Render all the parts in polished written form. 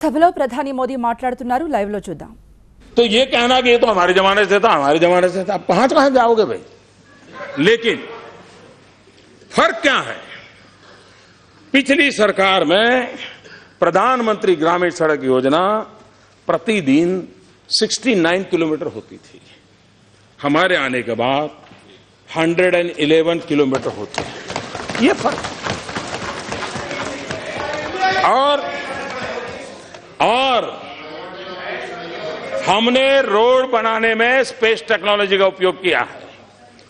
సభలో ప్రధాని మోదీ మాట్లాడుతున్నారు లైవ్ లో చూద్దాం। तो ये कहना कि ये तो हमारे जमाने से था, हमारे जमाने से था, आप कहां जाओगे भाई। लेकिन फर्क क्या है, पिछली सरकार में प्रधानमंत्री ग्रामीण सड़क योजना प्रतिदिन 69 किलोमीटर होती थी, हमारे आने के बाद 111 किलोमीटर होती है। ये फर्क और हमने रोड बनाने में स्पेस टेक्नोलॉजी का उपयोग किया है।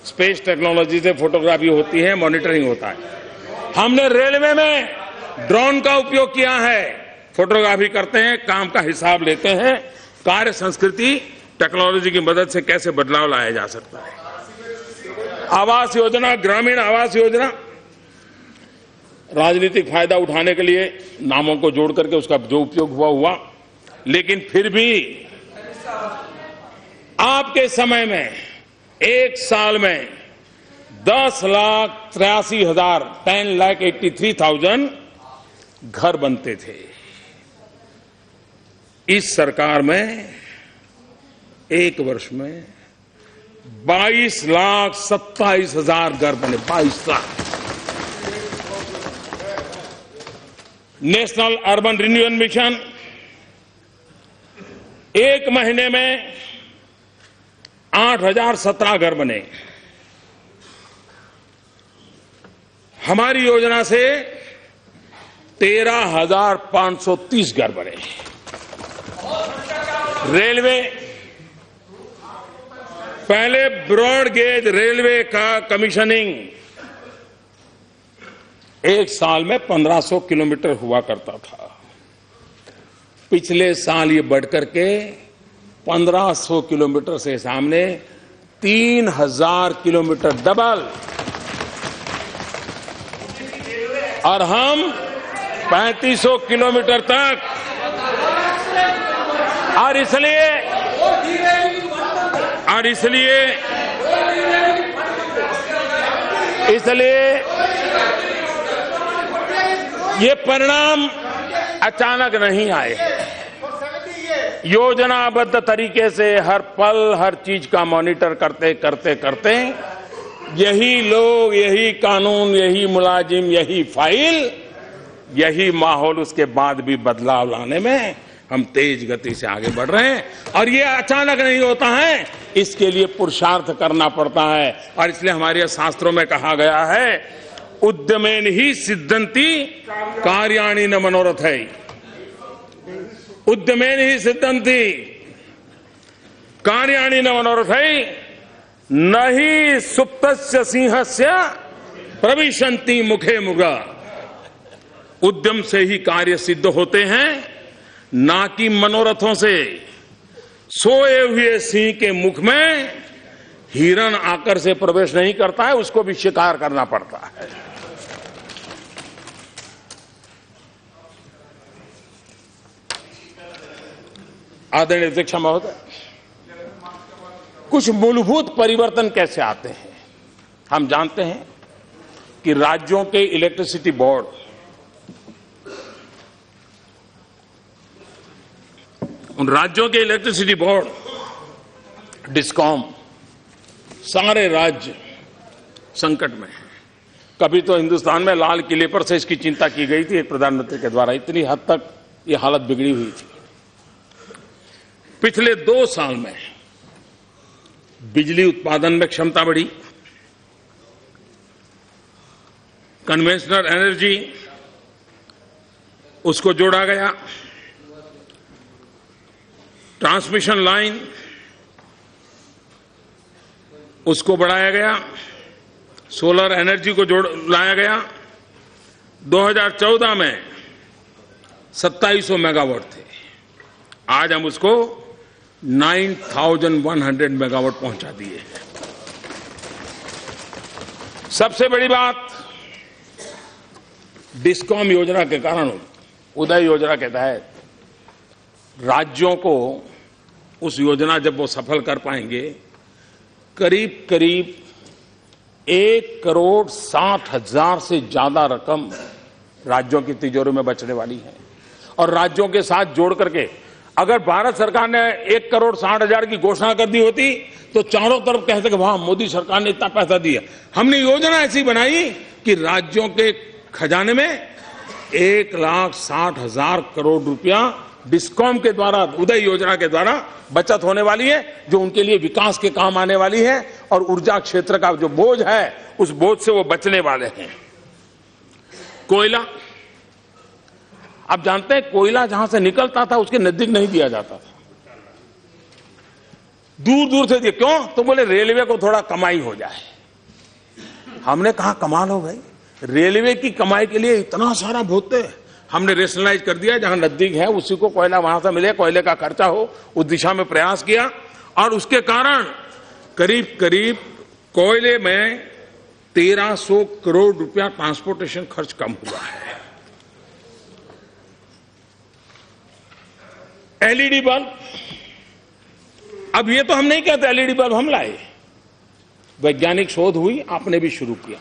स्पेस टेक्नोलॉजी से फोटोग्राफी होती है, मॉनिटरिंग होता है। हमने रेलवे में ड्रोन का उपयोग किया है, फोटोग्राफी करते हैं, काम का हिसाब लेते हैं। कार्य संस्कृति टेक्नोलॉजी की मदद से कैसे बदलाव लाया जा सकता है। आवास योजना, ग्रामीण आवास योजना, राजनीतिक फायदा उठाने के लिए नामों को जोड़ करके उसका जो उपयोग हुआ, लेकिन फिर भी आपके समय में एक साल में 10,83,000 घर बनते थे। इस सरकार में एक वर्ष में 22,27,000 घर बने। 22 lakh. National urban renewal mission एक महीने में 8,017 घर बने। हमारी योजना से 13,530 घर बने। रेलवे, पहले ब्रॉड गेज रेलवे का कमीशनिंग एक साल में 1,500 किलोमीटर हुआ करता था। पिछले साल ये बढ़कर के 1,500 किलोमीटर से सामने 3,000 किलोमीटर, डबल। और हम 3,500 किलोमीटर तक। और इसलिए ये परिणाम अचानक नहीं आए। योजनाबद्ध तरीके से हर पल हर चीज का मॉनिटर करते करते यही लोग, यही कानून, यही मुलाजिम, यही फाइल, यही माहौल, उसके बाद भी बदलाव लाने में हम तेज गति से आगे बढ़ रहे हैं। और ये अचानक नहीं होता है, इसके लिए पुरुषार्थ करना पड़ता है। और इसलिए हमारे शास्त्रों में कहा गया है, उद्यमेन ही सिद्धंति कार्याणि न मनोरथ है। उद्यमेन ही सिद्धंति कार्याणि न मनोरथ है, न ही सुप्तस्य सिंहस्य प्रविशन्ति मुखे मुगा। उद्यम से ही कार्य सिद्ध होते हैं, ना कि मनोरथों से। सोए हुए सिंह के मुख में हिरण आकर से प्रवेश नहीं करता है, उसको भी शिकार करना पड़ता है। आदरणीय अध्यक्ष महोदय, कुछ मूलभूत परिवर्तन कैसे आते हैं। हम जानते हैं कि राज्यों के इलेक्ट्रिसिटी बोर्ड, उन राज्यों के इलेक्ट्रिसिटी बोर्ड, डिस्कॉम, सारे राज्य संकट में हैं। कभी तो हिंदुस्तान में लाल किले पर से इसकी चिंता की गई थी प्रधानमंत्री के द्वारा, इतनी हद तक ये हालत बिगड़ी हुई थी। पिछले 2 साल में बिजली उत्पादन में क्षमता बढ़ी, कन्वेंशनल एनर्जी उसको जोड़ा गया, ट्रांसमिशन लाइन उसको बढ़ाया गया, सोलर एनर्जी को लाया गया। 2014 में 2700 मेगावाट थे, आज हम उसको 9,100 मेगावाट पहुंचा दिए। सबसे बड़ी बात, डिस्कॉम योजना के कारण, उदय योजना के तहत राज्यों को उस योजना जब वो सफल कर पाएंगे, करीब 1,60,00,000 से ज्यादा रकम राज्यों की तिजोरी में बचने वाली है। और राज्यों के साथ जोड़ करके अगर भारत सरकार ने 1,60,00,000 की घोषणा कर दी होती तो चारों तरफ कहते कि वाह मोदी सरकार ने इतना पैसा दिया। हमने योजना ऐसी बनाई कि राज्यों के खजाने में 1,60,000 करोड़ रुपया डिस्कॉम के द्वारा, उदय योजना के द्वारा बचत होने वाली है, जो उनके लिए विकास के काम आने वाली है और ऊर्जा क्षेत्र का जो बोझ है उस बोझ से वो बचने वाले हैं। कोयला, आप जानते हैं कोयला जहां से निकलता था उसके नजदीक नहीं दिया जाता था, दूर दूर से दिया। क्यों? तो बोले रेलवे को थोड़ा कमाई हो जाए। हमने कहा कमाल हो भाई, रेलवे की कमाई के लिए इतना सारा भोगते। हमने रेशनलाइज कर दिया, जहां नजदीक है उसी को कोयला वहां से मिले, कोयले का खर्चा हो, उस दिशा में प्रयास किया और उसके कारण करीब करीब कोयले में 1,300 करोड़ रुपया ट्रांसपोर्टेशन खर्च कम हुआ है। एलईडी बल्ब, अब ये तो हम नहीं कहते एलईडी बल्ब हम लाए, वैज्ञानिक शोध हुई, आपने भी शुरू किया,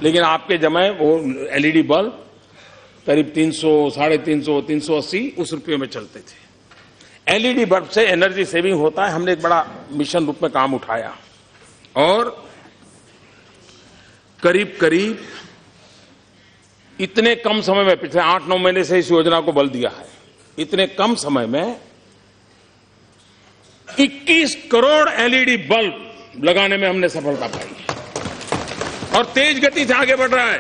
लेकिन आपके जमाने वो एलईडी बल्ब करीब 300, 350, 380 उस रुपये में चलते थे। एलईडी बल्ब से एनर्जी सेविंग होता है। हमने एक बड़ा मिशन रूप में काम उठाया और करीब करीब इतने कम समय में, पिछले 8-9 महीने से इस योजना को बल दिया है, इतने कम समय में 21 करोड़ एलईडी बल्ब लगाने में हमने सफलता पाई है और तेज गति से आगे बढ़ रहा है।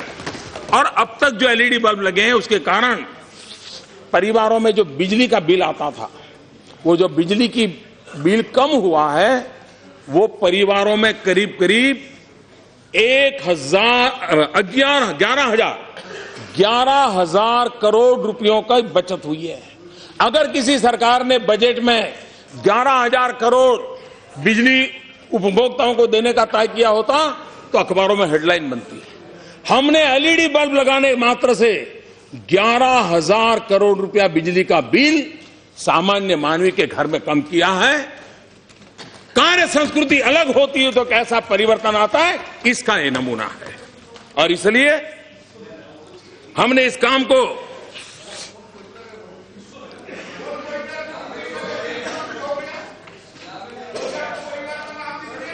और अब तक जो एलईडी बल्ब लगे हैं उसके कारण परिवारों में जो बिजली का बिल आता था, वो जो बिजली की बिल कम हुआ है, वो परिवारों में करीब करीब 11,000 करोड़ रुपयों का बचत हुई है। अगर किसी सरकार ने बजट में 11,000 करोड़ बिजली उपभोक्ताओं को देने का तय किया होता तो अखबारों में हेडलाइन बनती। हमने एलईडी बल्ब लगाने मात्र से 11,000 करोड़ रुपया बिजली का बिल सामान्य मानवी के घर में कम किया है। कार्य संस्कृति अलग होती है तो कैसा परिवर्तन आता है, इसका ये नमूना है। और इसलिए हमने इस काम को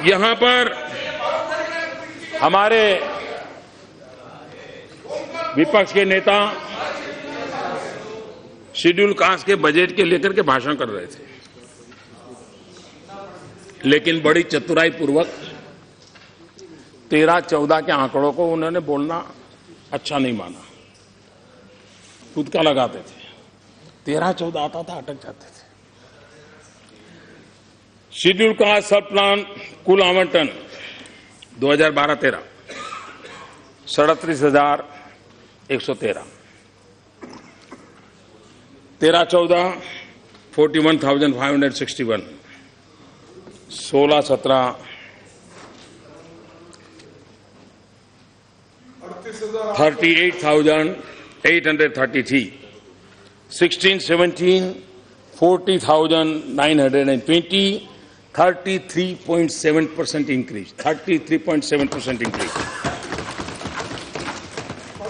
यहां पर हमारे विपक्ष के नेता शेड्यूल कास्ट के बजट के लेकर के भाषण कर रहे थे, लेकिन बड़ी चतुराई पूर्वक 13-14 के आंकड़ों को उन्होंने बोलना अच्छा नहीं माना, खुद का लगाते थे। 13-14 आता था, अटक जाते थे। शेड्यूल कास्ट सब प्लान कुल आवंटन 2012-13 37,113, 13-14 41,561, 16-17 38,833, 16-17 40,920, 33.7% इंक्रीज, 33.7% इंक्रीज।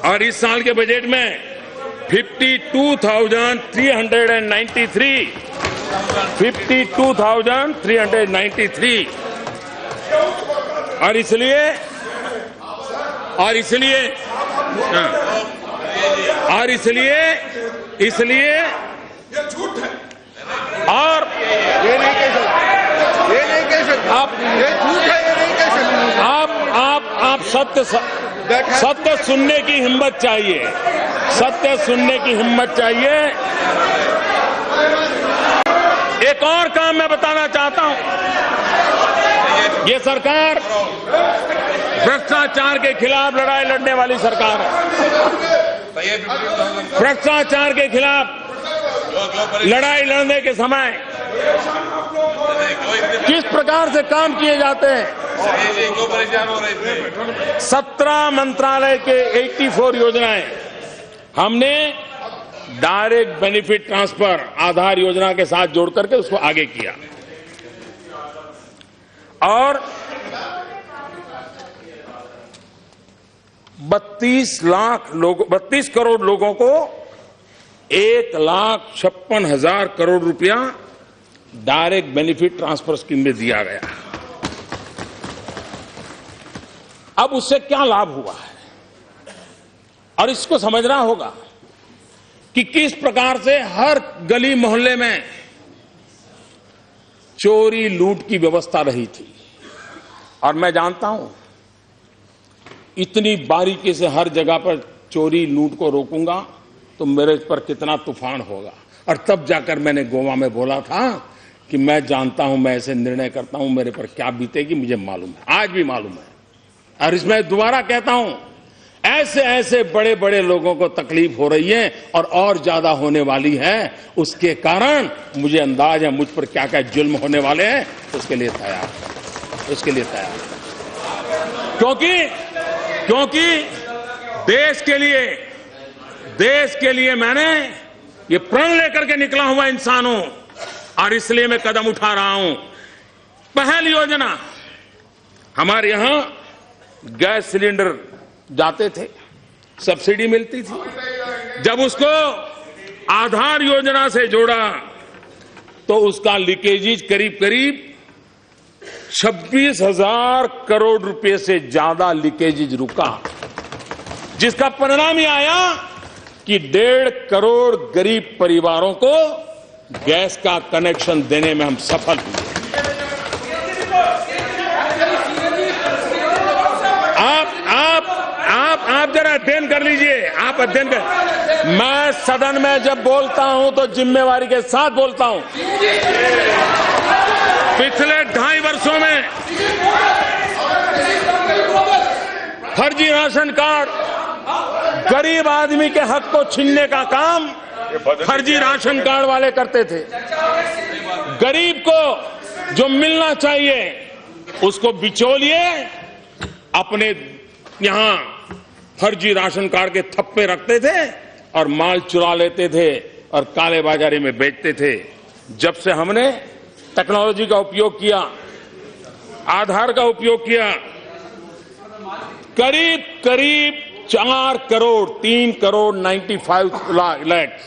और इस साल के बजट में 52,393, 52,393। और इसलिए ये झूठ है। और ये नहीं कह सकते, ये नहीं कह सकते आप, ये झूठ है, ये नहीं कह सकते आप। सत्य सुनने की हिम्मत चाहिए, सत्य सुनने की हिम्मत चाहिए। एक और काम मैं बताना चाहता हूं, ये सरकार भ्रष्टाचार के खिलाफ लड़ाई लड़ने वाली सरकार है। भ्रष्टाचार के खिलाफ लड़ाई लड़ने के समय किस प्रकार से काम किए जाते हैं। 17 मंत्रालय के 84 योजनाएं हमने डायरेक्ट बेनिफिट ट्रांसफर आधार योजना के साथ जोड़ करके उसको आगे किया और 32 करोड़ लोगों को 1,56,000 करोड़ रुपया डायरेक्ट बेनिफिट ट्रांसफर स्कीम में दिया गया। अब उससे क्या लाभ हुआ है और इसको समझना होगा कि किस प्रकार से हर गली मोहल्ले में चोरी लूट की व्यवस्था रही थी। और मैं जानता हूं इतनी बारीकी से हर जगह पर चोरी लूट को रोकूंगा तो मेरे पर कितना तूफान होगा। और तब जाकर मैंने गोवा में बोला था कि मैं जानता हूं, मैं ऐसे निर्णय करता हूं, मेरे पर क्या बीतेगी मुझे मालूम है, आज भी मालूम है। और इसमें दोबारा कहता हूं, ऐसे ऐसे बड़े बड़े लोगों को तकलीफ हो रही है और ज्यादा होने वाली है। उसके कारण मुझे अंदाज है मुझ पर क्या क्या जुल्म होने वाले हैं। उसके लिए तैयार, उसके लिए तैयार। क्योंकि देश के लिए मैंने ये प्रण लेकर के निकला हुआ इंसान हूं और इसलिए मैं कदम उठा रहा हूं। पहली योजना, हमारे यहां गैस सिलेंडर जाते थे, सब्सिडी मिलती थी। जब उसको आधार योजना से जोड़ा तो उसका लीकेजेज करीब करीब 26,000 करोड़ रुपए से ज्यादा लीकेजेज रुका, जिसका परिणाम ये आया कि 1.5 करोड़ गरीब परिवारों को गैस का कनेक्शन देने में हम सफल हुए। आप जरा अध्ययन कर लीजिए, आप अध्ययन कर। मैं सदन में जब बोलता हूं तो जिम्मेवारी के साथ बोलता हूं। पिछले 2.5 वर्षों में फर्जी राशन कार्ड, गरीब आदमी के हक को छीनने का काम फर्जी राशन कार्ड वाले करते थे। गरीब को जो मिलना चाहिए उसको बिचौलिए अपने यहां फर्जी राशन कार्ड के थप्पे रखते थे और माल चुरा लेते थे और काले बाजारी में बेचते थे। जब से हमने टेक्नोलॉजी का उपयोग किया, आधार का उपयोग किया, करीब 4 करोड़ 3 करोड़ 95 लाख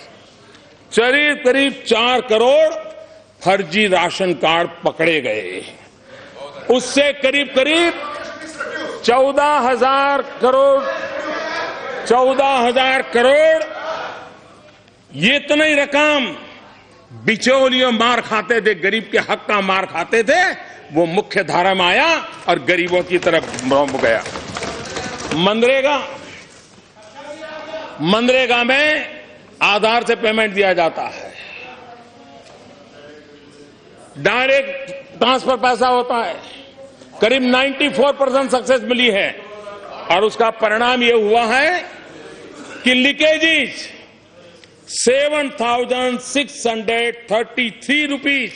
करीब 4 करोड़ फर्जी राशन कार्ड पकड़े गए। उससे करीब 14,000 करोड़ ये इतनी रकम बिचौलियों मार खाते थे, गरीब के हक का मार खाते थे, वो मुख्य धारा में आया और गरीबों की तरफ गया। मनरेगा में आधार से पेमेंट दिया जाता है, डायरेक्ट ट्रांसफर पैसा होता है, करीब 94% सक्सेस मिली है। और उसका परिणाम यह हुआ है कि लीकेजेज 7,633 रुपीज